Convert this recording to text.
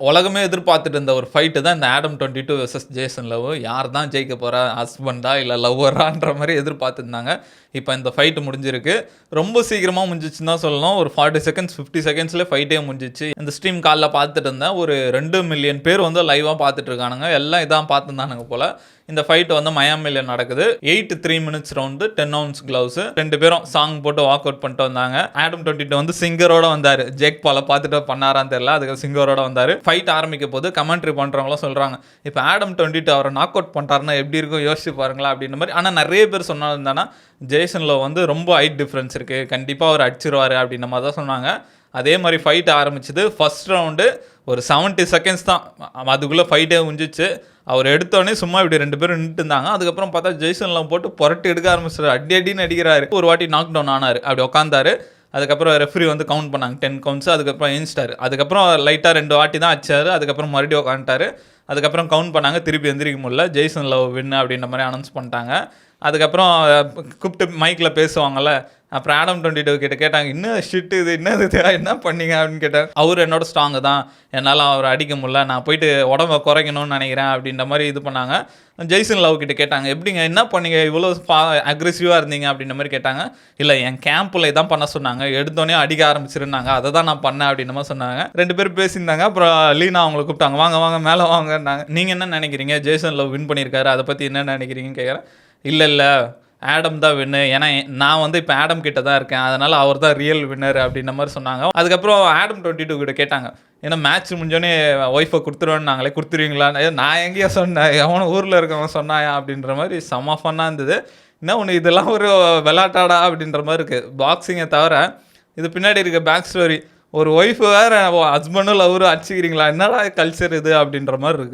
உலகமே எதிர்பார்த்துட்டு இருந்த ஒரு ஃபைட்டு தான் இந்த ஆடம் 22 வெர்சஸ் ஜேசன் லவ். யார் தான் ஜெயிக்க போறா? ஹஸ்பண்டா இல்ல லவ்வரான்ற மாரி எதிர்பார்த்துருந்தாங்க. இப்ப இந்த ஃபைட் முடிஞ்சிருக்கு. ரொம்ப சீக்கிரமா முடிஞ்சிச்சுன்னு தான் சொல்லணும். ஒரு 40 செகண்ட்ஸ் 50 செகண்ட்ஸ்ல ஃபைட்டே முடிஞ்சிச்சு. இந்த ஸ்ட்ரீம் கால்ல பார்த்துட்டு இருந்தேன். ஒரு 2 மில்லியன் பேர் வந்து லைவா பார்த்துட்டு இருக்கானுங்க. எல்லாம் இதான் பார்த்துருந்தானுங்க போல. இந்த ஃபைட் வந்து மயாமில நடக்குது. 8 3 மினிட்ஸ் ரவுண்டு 10 ounce கிளவுஸ். 2 பேரும் சாங் போட்டு வாக் அவுட் பண்ணிட்டு வந்தாங்க. ஆடம் 22 வந்து சிங்கரோட வந்தாரு. ஜேக் பால பார்த்துட்டு பண்ணாரான்னு தெரியல. அதுக்கு சிங்கரோட வந்தாரு. ஃபைட் ஆரம்பிக்க போது கமெண்ட்ரி பண்றவங்களும் சொல்றாங்க, இப்போ ஆடம் 22 அவரை நாக் அவுட் பண்ணிட்டாருன்னா எப்படி இருக்கும் யோசிச்சு பாருங்களா அப்படின்ற மாதிரி. ஆனால் நிறைய பேர் சொன்னாலும் ஜேசன்ல வந்து ரொம்ப ஹைட் டிஃப்ரென்ஸ் இருக்கு, கண்டிப்பா அவர் அடிச்சிருவாரு அப்படின்ற மாதிரி தான் சொன்னாங்க. அதே மாதிரி ஃபைட் ஆரம்பிச்சது. ஃபர்ஸ்ட் ரவுண்டு ஒரு 70 செகண்ட்ஸ் தான், அதுக்குள்ளே ஃபைட்டே முடிஞ்சிச்சு. அவர் எடுத்தோடனே சும்மா இப்படி 2 பேரும் நின்றுட்டு இருந்தாங்க. அதுக்கப்புறம் பார்த்தா ஜெய்சன்லாம் போட்டு புரட்டி எடுக்க ஆரம்பிச்சாரு. அடி அடின்னு அடிக்கிறாரு. ஒரு வாட்டி நாக் டவுன் ஆனார். அப்படி உட்காந்தாரு. அதுக்கப்புறம் ரெஃப்ரி வந்து கவுண்ட் பண்ணாங்க 10 கவுண்ட்ஸ். அதுக்கப்புறம் எழுந்துட்டாரு. அதுக்கப்புறம் லைட்டாக 2 வாட்டி தான் அடிச்சாரு. அதுக்கப்புறம் மறுபடியும் உட்காந்துட்டாரு. அதுக்கப்புறம் கவுண்ட் பண்ணாங்க. திருப்பி எந்திரிக்க முடியல. ஜெய்சன் லவ் வின் அப்படின்ற மாதிரி அனௌன்ஸ் பண்ணிட்டாங்க. அதுக்கப்புறம் கூப்பிட்டு மைக்கில் பேசுவாங்கள்ல. அப்புறம் ஆடம் 22 கிட்ட கேட்டாங்க, இன்னும் ஷிட்டு இது என்னது, என்ன பண்ணீங்க அப்படின்னு கேட்டாங்க. அவர் என்னோட ஸ்ட்ராங்கு தான், என்னால் அவர் அடிக்க முடியல, நான் போயிட்டு உடம்ப குறைக்கணும்னு நினைக்கிறேன் அப்படின்ற மாதிரி இது பண்ணாங்க. ஜெய்சன் லவ் கிட்ட கேட்டாங்க, எப்படிங்க என்ன பண்ணீங்க, இவ்வளோ அக்ரெசிவாக இருந்தீங்க அப்படின்ற மாதிரி கேட்டாங்க. இல்லை, என் கேம்பில் இதான் பண்ண சொன்னாங்க, எடுத்தோடனே அடிக்க ஆரம்பிச்சிருந்தாங்க, அதை தான் நான் பண்ணேன் அப்படின்ற மாதிரி சொன்னாங்க. 2 பேரும் பேசியிருந்தாங்க. அப்புறம் லீனா அவங்களை கூப்பிட்டாங்க, வாங்க வாங்க மேலே வாங்கன்னாங்க. நீங்கள் என்ன நினைக்கிறீங்க, ஜெய்சன் லவ் வின் பண்ணியிருக்காரு, அதை பற்றி என்ன நினைக்கிறீங்கன்னு கேட்குறேன். இல்லை ஆடம் தான் வின்னு, ஏன்னா நான் வந்து இப்போ ஆடம் கிட்ட தான் இருக்கேன், அதனால் அவர் தான் ரியல் வின்னர் அப்படின்ற மாதிரி சொன்னாங்க. அதுக்கப்புறம் ஆடம் 22 கிட்ட கேட்டாங்க, ஏன்னா மேட்ச் முடிஞ்சோடனே ஒய்ஃபை கொடுத்துருவேன்னு நாங்களே, கொடுத்துருவீங்களா? நான் எங்கேயா சொன்னேன், எவனும் ஊரில் இருக்கவன் சொன்னாயா அப்படின்ற மாதிரி செம்ம ஃபன்னாக இருந்தது. என்ன ஒன்று, இதெல்லாம் ஒரு விளாட்டாடா அப்படின்ற மாதிரி இருக்குது. பாக்ஸிங்கை தவிர இது பின்னாடி இருக்க பேக் ஸ்டோரி, ஒரு ஒய்ஃபு வேறு ஹஸ்பண்டும் லவரும் அடிச்சுக்கிறீங்களா, என்னடா கல்ச்சர் இது அப்படின்ற மாதிரி இருக்குது.